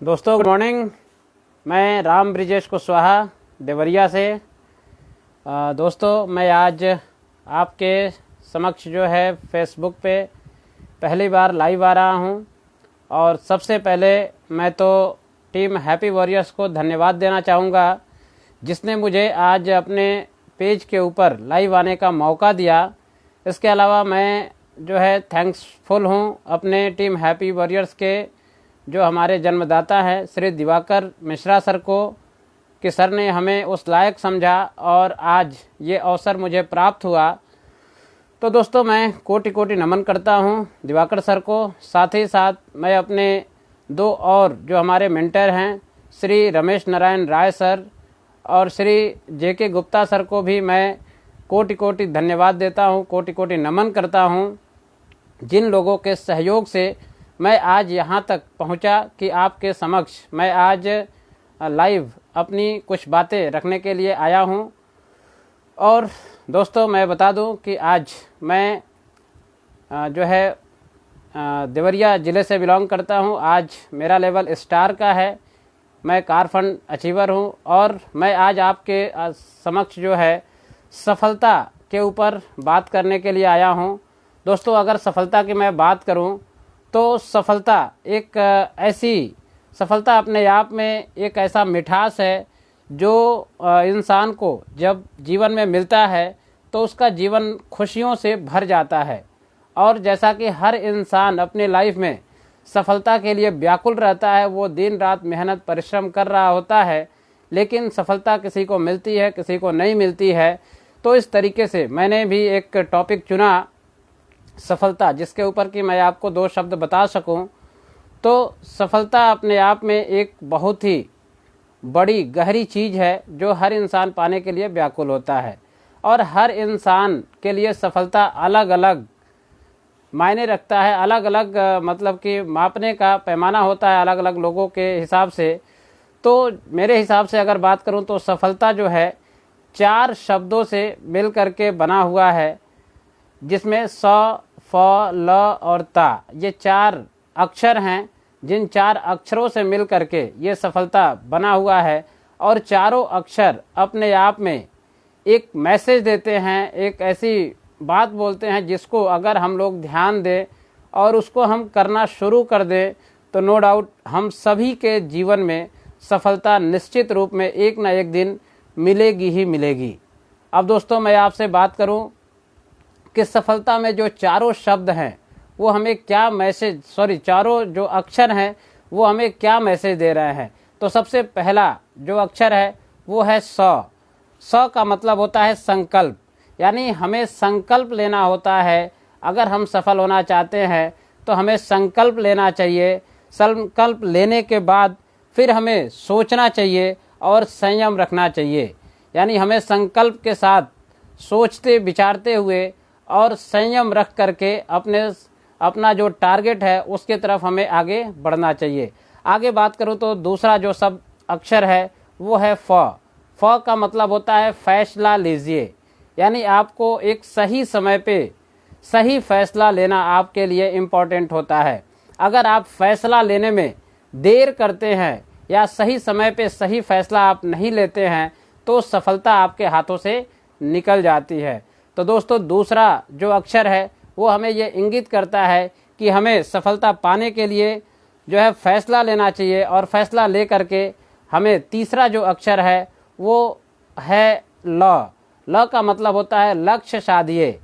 दोस्तों good morning. मैं राम ब्रिजेश कुशवाहा देवरिया से। दोस्तों मैं आज आपके समक्ष जो है फेसबुक पे पहली बार लाइव आ रहा हूं और सबसे पहले मैं तो टीम हैप्पी वॉरियर्स को धन्यवाद देना चाहूँगा जिसने मुझे आज अपने पेज के ऊपर लाइव आने का मौका दिया। इसके अलावा मैं जो है थैंक्सफुल हूं अपने टीम हैप्पी वॉरियर्स के जो हमारे जन्मदाता हैं श्री दिवाकर मिश्रा सर को कि सर ने हमें उस लायक समझा और आज ये अवसर मुझे प्राप्त हुआ। तो दोस्तों मैं कोटि कोटि नमन करता हूं दिवाकर सर को। साथ ही साथ मैं अपने दो और जो हमारे मेंटर हैं श्री रमेश नारायण राय सर और श्री जेके गुप्ता सर को भी मैं कोटि कोटि धन्यवाद देता हूं, कोटि कोटि नमन करता हूं, जिन लोगों के सहयोग से मैं आज यहाँ तक पहुँचा कि आपके समक्ष मैं आज लाइव अपनी कुछ बातें रखने के लिए आया हूँ। और दोस्तों मैं बता दूं कि आज मैं जो है देवरिया ज़िले से बिलोंग करता हूँ। आज मेरा लेवल स्टार का है, मैं कार फंड अचीवर हूँ और मैं आज आपके समक्ष जो है सफलता के ऊपर बात करने के लिए आया हूँ। दोस्तों अगर सफलता की मैं बात करूँ तो सफलता एक ऐसी सफलता अपने आप में एक ऐसा मिठास है जो इंसान को जब जीवन में मिलता है तो उसका जीवन खुशियों से भर जाता है। और जैसा कि हर इंसान अपने लाइफ में सफलता के लिए व्याकुल रहता है, वो दिन रात मेहनत परिश्रम कर रहा होता है, लेकिन सफलता किसी को मिलती है किसी को नहीं मिलती है। तो इस तरीके से मैंने भी एक टॉपिक चुना सफलता, जिसके ऊपर कि मैं आपको दो शब्द बता सकूं। तो सफलता अपने आप में एक बहुत ही बड़ी गहरी चीज़ है जो हर इंसान पाने के लिए व्याकुल होता है और हर इंसान के लिए सफलता अलग अलग मायने रखता है, अलग अलग मतलब कि मापने का पैमाना होता है अलग अलग लोगों के हिसाब से। तो मेरे हिसाब से अगर बात करूं तो सफलता जो है 4 शब्दों से मिल करके बना हुआ है, जिसमें स, फ, ल और ता ये 4 अक्षर हैं, जिन 4 अक्षरों से मिल करके ये सफलता बना हुआ है। और चारों अक्षर अपने आप में एक मैसेज देते हैं, एक ऐसी बात बोलते हैं जिसको अगर हम लोग ध्यान दें और उसको हम करना शुरू कर दें तो नो डाउट हम सभी के जीवन में सफलता निश्चित रूप में एक ना एक दिन मिलेगी ही मिलेगी। अब दोस्तों मैं आपसे बात करूं कि सफलता में जो चारों शब्द हैं वो हमें क्या मैसेज चारों जो अक्षर हैं वो हमें क्या मैसेज दे रहे हैं। तो सबसे पहला जो अक्षर है वो है स। स का मतलब होता है संकल्प, यानी हमें संकल्प लेना होता है। अगर हम सफल होना चाहते हैं तो हमें संकल्प लेना चाहिए। संकल्प लेने के बाद फिर हमें सोचना चाहिए और संयम रखना चाहिए, यानी हमें संकल्प के साथ सोचते विचारते हुए और संयम रख करके अपना जो टारगेट है उसके तरफ हमें आगे बढ़ना चाहिए। आगे बात करूँ तो दूसरा जो सब अक्षर है वो है फ। फ का मतलब होता है फैसला लीजिए, यानी आपको एक सही समय पे सही फैसला लेना आपके लिए इम्पोर्टेंट होता है। अगर आप फैसला लेने में देर करते हैं या सही समय पे सही फैसला आप नहीं लेते हैं तो सफलता आपके हाथों से निकल जाती है। तो दोस्तों दूसरा जो अक्षर है वो हमें ये इंगित करता है कि हमें सफलता पाने के लिए जो है फैसला लेना चाहिए और फैसला ले करके हमें तीसरा जो अक्षर है वो है ल। ल का मतलब होता है लक्ष्य साधिए।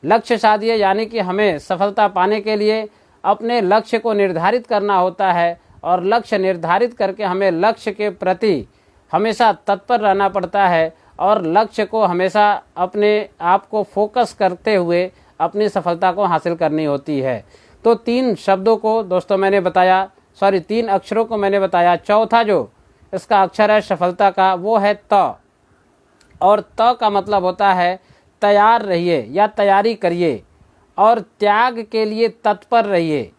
लक्ष्य साधिए यानी कि हमें सफलता पाने के लिए अपने लक्ष्य को निर्धारित करना होता है और लक्ष्य निर्धारित करके हमें लक्ष्य के प्रति हमेशा तत्पर रहना पड़ता है और लक्ष्य को हमेशा अपने आप को फोकस करते हुए अपनी सफलता को हासिल करनी होती है। तो 3 शब्दों को दोस्तों मैंने बताया, 3 अक्षरों को मैंने बताया। चौथा जो इसका अक्षर है सफलता का वो है त। और त का मतलब होता है तैयार रहिए या तैयारी करिए और त्याग के लिए तत्पर रहिए।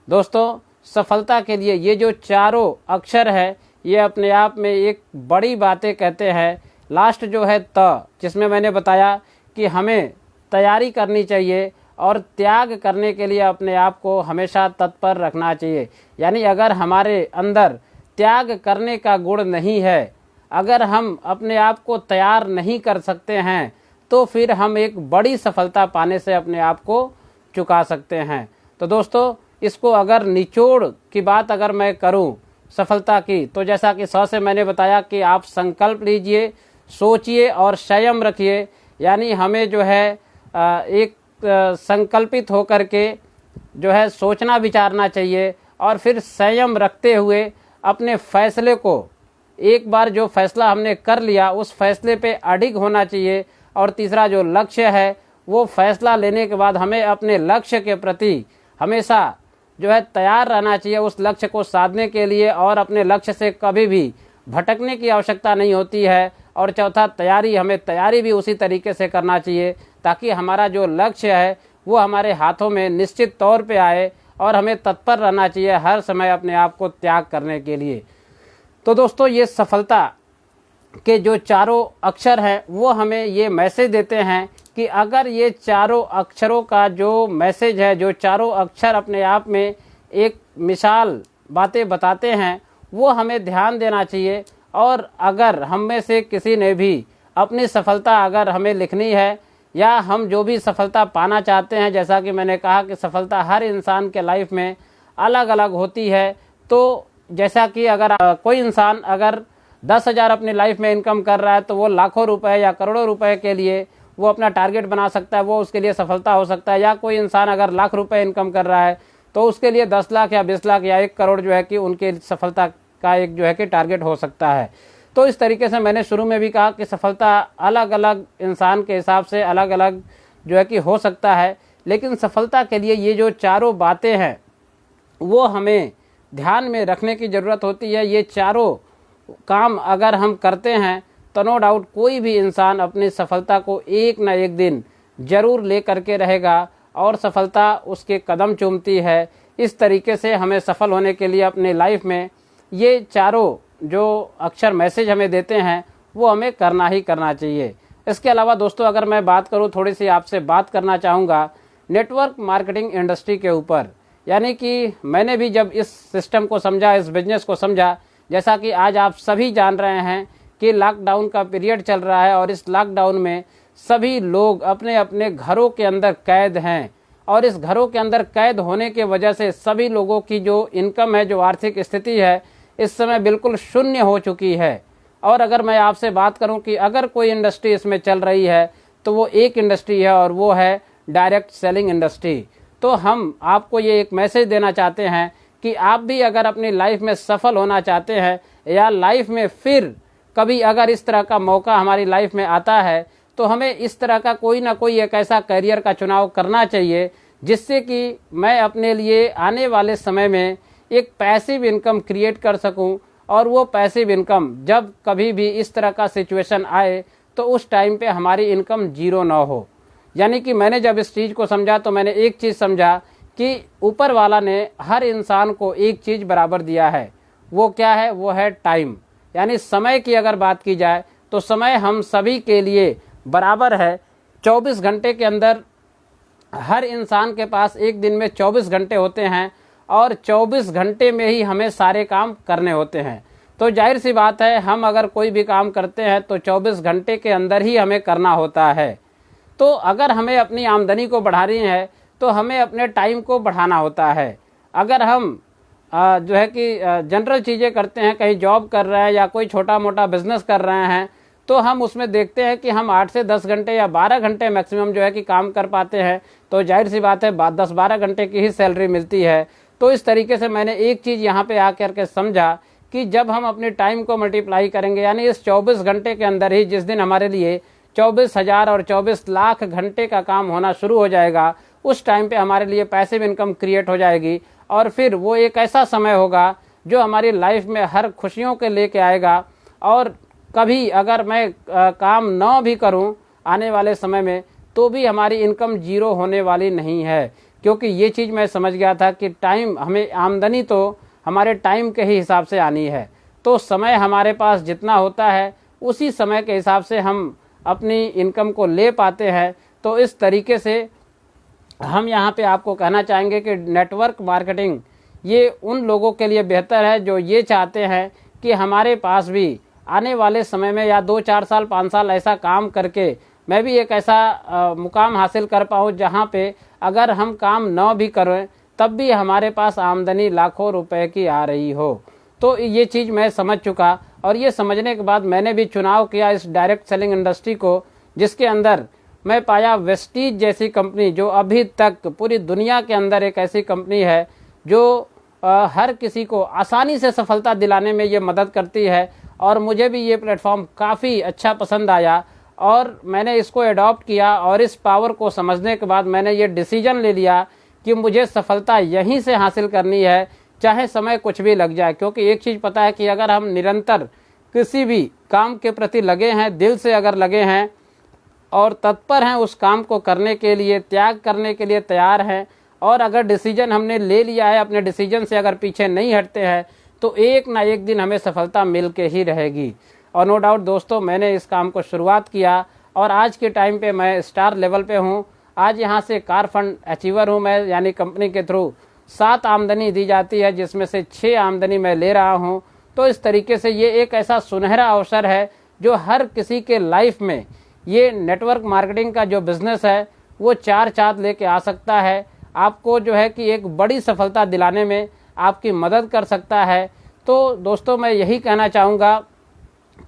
दोस्तों सफलता के लिए ये जो चारों अक्षर है ये अपने आप में एक बड़ी बातें कहते हैं। लास्ट जो है त, जिसमें मैंने बताया कि हमें तैयारी करनी चाहिए और त्याग करने के लिए अपने आप को हमेशा तत्पर रखना चाहिए। यानी अगर हमारे अंदर त्याग करने का गुण नहीं है, अगर हम अपने आप को तैयार नहीं कर सकते हैं, तो फिर हम एक बड़ी सफलता पाने से अपने आप को चुका सकते हैं। तो दोस्तों, इसको अगर निचोड़ की बात अगर मैं करूं सफलता की, तो जैसा कि 100 से मैंने बताया कि आप संकल्प लीजिए, सोचिए और संयम रखिए। यानी हमें जो है एक संकल्पित होकर के जो है सोचना विचारना चाहिए और फिर संयम रखते हुए अपने फैसले को, एक बार जो फैसला हमने कर लिया उस फैसले पे अडिग होना चाहिए। और तीसरा जो लक्ष्य है, वो फैसला लेने के बाद हमें अपने लक्ष्य के प्रति हमेशा जो है तैयार रहना चाहिए उस लक्ष्य को साधने के लिए, और अपने लक्ष्य से कभी भी भटकने की आवश्यकता नहीं होती है। और चौथा, हमें तैयारी भी उसी तरीके से करना चाहिए ताकि हमारा जो लक्ष्य है वो हमारे हाथों में निश्चित तौर पे आए, और हमें तत्पर रहना चाहिए हर समय अपने आप को त्याग करने के लिए। तो दोस्तों, ये सफलता के जो चारों अक्षर हैं वो हमें ये मैसेज देते हैं कि अगर ये चारों अक्षरों का जो मैसेज है, जो चारों अक्षर अपने आप में एक मिसाल बातें बताते हैं, वो हमें ध्यान देना चाहिए। और अगर हम में से किसी ने भी अपनी सफलता अगर हमें लिखनी है, या हम जो भी सफलता पाना चाहते हैं, जैसा कि मैंने कहा कि सफलता हर इंसान के लाइफ में अलग अलग होती है। तो जैसा कि अगर कोई इंसान अगर 10,000 अपनी लाइफ में इनकम कर रहा है, तो वो लाखों रुपए या करोड़ों रुपए के लिए वो अपना टारगेट बना सकता है, वो उसके लिए सफलता हो सकता है। या कोई इंसान अगर लाख रुपए इनकम कर रहा है, तो उसके लिए 10 लाख या 20 लाख या 1 करोड़ जो है कि उनके सफलता का एक जो है कि टारगेट हो सकता है। तो इस तरीके से मैंने शुरू में भी कहा कि सफलता अलग अलग इंसान के हिसाब से अलग अलग जो है कि हो सकता है, लेकिन सफलता के लिए ये जो चारों बातें हैं वो हमें ध्यान में रखने की ज़रूरत होती है। ये चारों काम अगर हम करते हैं तो नो डाउट कोई भी इंसान अपनी सफलता को एक न एक दिन जरूर ले करके रहेगा, और सफलता उसके कदम चूमती है। इस तरीके से हमें सफल होने के लिए अपने लाइफ में ये चारों जो अक्षर मैसेज हमें देते हैं वो हमें करना ही करना चाहिए। इसके अलावा दोस्तों, अगर मैं बात करूं, थोड़ी सी आपसे बात करना चाहूँगा नेटवर्क मार्केटिंग इंडस्ट्री के ऊपर। यानी कि मैंने भी जब इस सिस्टम को समझा, इस बिजनेस को समझा, जैसा कि आज आप सभी जान रहे हैं कि लॉकडाउन का पीरियड चल रहा है, और इस लॉकडाउन में सभी लोग अपने अपने घरों के अंदर कैद हैं, और इस घरों के अंदर कैद होने के वजह से सभी लोगों की जो इनकम है, जो आर्थिक स्थिति है, इस समय बिल्कुल शून्य हो चुकी है। और अगर मैं आपसे बात करूं कि अगर कोई इंडस्ट्री इसमें चल रही है तो वो एक इंडस्ट्री है, और वो है डायरेक्ट सेलिंग इंडस्ट्री। तो हम आपको ये एक मैसेज देना चाहते हैं कि आप भी अगर अपनी लाइफ में सफल होना चाहते हैं, या लाइफ में फिर कभी अगर इस तरह का मौका हमारी लाइफ में आता है, तो हमें इस तरह का कोई ना कोई एक ऐसा करियर का चुनाव करना चाहिए जिससे कि मैं अपने लिए आने वाले समय में एक पैसिव इनकम क्रिएट कर सकूं, और वो पैसिव इनकम जब कभी भी इस तरह का सिचुएशन आए तो उस टाइम पे हमारी इनकम जीरो ना हो। यानी कि मैंने जब इस चीज़ को समझा तो मैंने एक चीज़ समझा कि ऊपर वाला ने हर इंसान को एक चीज़ बराबर दिया है। वो क्या है? वो है टाइम। यानी समय की अगर बात की जाए तो समय हम सभी के लिए बराबर है। 24 घंटे के अंदर हर इंसान के पास एक दिन में 24 घंटे होते हैं, और 24 घंटे में ही हमें सारे काम करने होते हैं। तो जाहिर सी बात है, हम अगर कोई भी काम करते हैं तो 24 घंटे के अंदर ही हमें करना होता है। तो अगर हमें अपनी आमदनी को बढ़ानी है तो हमें अपने टाइम को बढ़ाना होता है। अगर हम जो है कि जनरल चीज़ें करते हैं, कहीं जॉब कर रहे हैं या कोई छोटा मोटा बिजनेस कर रहे हैं, तो हम उसमें देखते हैं कि हम 8 से 10 घंटे या 12 घंटे मैक्सिमम जो है कि काम कर पाते हैं। तो जाहिर सी बात है 10-12 घंटे की ही सैलरी मिलती है। तो इस तरीके से मैंने एक चीज़ यहाँ पे आकर के समझा कि जब हम अपने टाइम को मल्टीप्लाई करेंगे, यानी इस 24 घंटे के अंदर ही जिस दिन हमारे लिए 24,000 और 24 लाख घंटे का काम होना शुरू हो जाएगा, उस टाइम पे हमारे लिए पैसिव इनकम क्रिएट हो जाएगी। और फिर वो एक ऐसा समय होगा जो हमारी लाइफ में हर खुशियों के लेके आएगा। और कभी अगर मैं काम ना भी करूं आने वाले समय में, तो भी हमारी इनकम जीरो होने वाली नहीं है, क्योंकि ये चीज़ मैं समझ गया था कि टाइम, हमें आमदनी तो हमारे टाइम के ही हिसाब से आनी है। तो समय हमारे पास जितना होता है उसी समय के हिसाब से हम अपनी इनकम को ले पाते हैं। तो इस तरीके से हम यहाँ पे आपको कहना चाहेंगे कि नेटवर्क मार्केटिंग ये उन लोगों के लिए बेहतर है जो ये चाहते हैं कि हमारे पास भी आने वाले समय में या 2-4 साल 5 साल ऐसा काम करके मैं भी एक ऐसा मुकाम हासिल कर पाऊँ जहाँ पे अगर हम काम न भी करें तब भी हमारे पास आमदनी लाखों रुपए की आ रही हो। तो ये चीज़ मैं समझ चुका और ये समझने के बाद मैंने भी चुनाव किया इस डायरेक्ट सेलिंग इंडस्ट्री को, जिसके अंदर मैं पाया वेस्टीज जैसी कंपनी जो अभी तक पूरी दुनिया के अंदर एक ऐसी कंपनी है जो हर किसी को आसानी से सफलता दिलाने में ये मदद करती है। और मुझे भी ये प्लेटफॉर्म काफ़ी अच्छा पसंद आया और मैंने इसको एडॉप्ट किया और इस पावर को समझने के बाद मैंने ये डिसीजन ले लिया कि मुझे सफलता यहीं से हासिल करनी है, चाहे समय कुछ भी लग जाए। क्योंकि एक चीज़ पता है कि अगर हम निरंतर किसी भी काम के प्रति लगे हैं, दिल से अगर लगे हैं और तत्पर हैं उस काम को करने के लिए, त्याग करने के लिए तैयार हैं, और अगर डिसीजन हमने ले लिया है, अपने डिसीजन से अगर पीछे नहीं हटते हैं तो एक ना एक दिन हमें सफलता मिल के ही रहेगी। और नो डाउट दोस्तों, मैंने इस काम को शुरुआत किया और आज के टाइम पे मैं स्टार लेवल पे हूँ। आज यहाँ से कार फंड अचीवर हूँ मैं, यानी कंपनी के थ्रू 7 आमदनी दी जाती है जिसमें से 6 आमदनी मैं ले रहा हूँ। तो इस तरीके से ये एक ऐसा सुनहरा अवसर है जो हर किसी के लाइफ में ये नेटवर्क मार्केटिंग का जो बिज़नेस है वो 4 चाँद लेके आ सकता है। आपको जो है कि एक बड़ी सफलता दिलाने में आपकी मदद कर सकता है। तो दोस्तों, मैं यही कहना चाहूँगा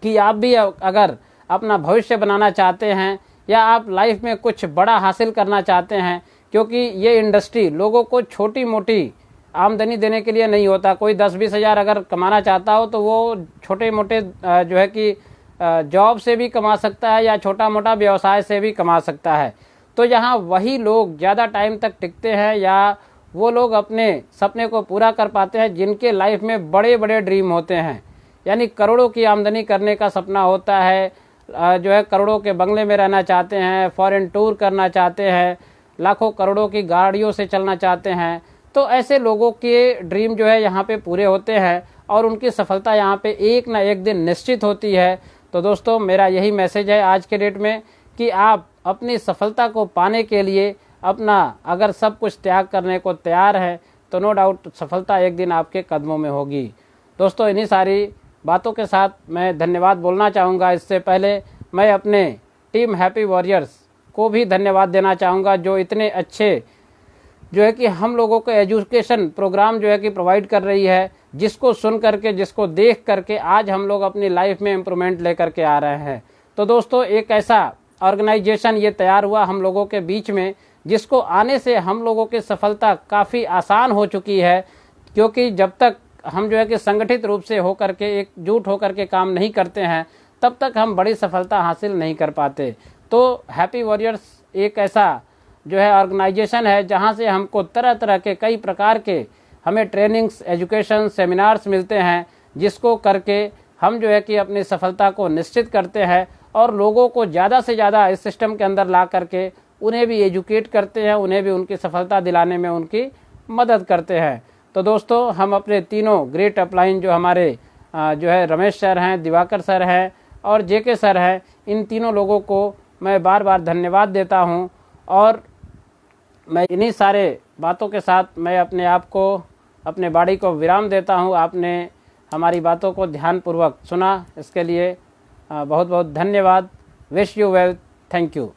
कि आप भी अगर अपना भविष्य बनाना चाहते हैं या आप लाइफ में कुछ बड़ा हासिल करना चाहते हैं, क्योंकि ये इंडस्ट्री लोगों को छोटी मोटी आमदनी देने के लिए नहीं होता। कोई 10-20 हज़ार अगर कमाना चाहता हो तो वो छोटे मोटे जो है कि जॉब से भी कमा सकता है या छोटा मोटा व्यवसाय से भी कमा सकता है। तो यहाँ वही लोग ज़्यादा टाइम तक टिकते हैं या वो लोग अपने सपने को पूरा कर पाते हैं जिनके लाइफ में बड़े बड़े ड्रीम होते हैं, यानी करोड़ों की आमदनी करने का सपना होता है, जो है करोड़ों के बंगले में रहना चाहते हैं, फॉरेन टूर करना चाहते हैं, लाखों करोड़ों की गाड़ियों से चलना चाहते हैं। तो ऐसे लोगों के ड्रीम जो है यहाँ पे पूरे होते हैं और उनकी सफलता यहाँ पे एक ना एक दिन निश्चित होती है। तो दोस्तों, मेरा यही मैसेज है आज के डेट में कि आप अपनी सफलता को पाने के लिए अपना अगर सब कुछ त्याग करने को तैयार हैं तो नो डाउट सफलता एक दिन आपके कदमों में होगी। दोस्तों, इन्हीं सारी बातों के साथ मैं धन्यवाद बोलना चाहूँगा। इससे पहले मैं अपने टीम हैप्पी वॉरियर्स को भी धन्यवाद देना चाहूँगा जो इतने अच्छे जो है कि हम लोगों को एजुकेशन प्रोग्राम जो है कि प्रोवाइड कर रही है, जिसको सुन करके, जिसको देख करके आज हम लोग अपनी लाइफ में इम्प्रूवमेंट लेकर के आ रहे हैं। तो दोस्तों, एक ऐसा ऑर्गेनाइजेशन ये तैयार हुआ हम लोगों के बीच में जिसको आने से हम लोगों की सफलता काफ़ी आसान हो चुकी है। क्योंकि जब तक हम जो है कि संगठित रूप से होकर के एकजुट होकर के काम नहीं करते हैं तब तक हम बड़ी सफलता हासिल नहीं कर पाते। तो हैप्पी वॉरियर्स एक ऐसा जो है ऑर्गेनाइजेशन है जहां से हमको तरह तरह के कई प्रकार के हमें ट्रेनिंग्स, एजुकेशन, सेमिनार्स मिलते हैं, जिसको करके हम जो है कि अपनी सफलता को निश्चित करते हैं और लोगों को ज़्यादा से ज़्यादा इस सिस्टम के अंदर ला करके उन्हें भी एजुकेट करते हैं, उन्हें भी उनकी सफलता दिलाने में उनकी मदद करते हैं। तो दोस्तों, हम अपने तीनों ग्रेट अपलाइन जो हमारे जो है रमेश सर हैं, दिवाकर सर हैं और जेके सर हैं, इन तीनों लोगों को मैं बार बार धन्यवाद देता हूं। और मैं इन्हीं सारे बातों के साथ मैं अपने आप को, अपने बाड़ी को विराम देता हूं। आपने हमारी बातों को ध्यानपूर्वक सुना, इसके लिए बहुत बहुत धन्यवाद। Wish you well. Thank you.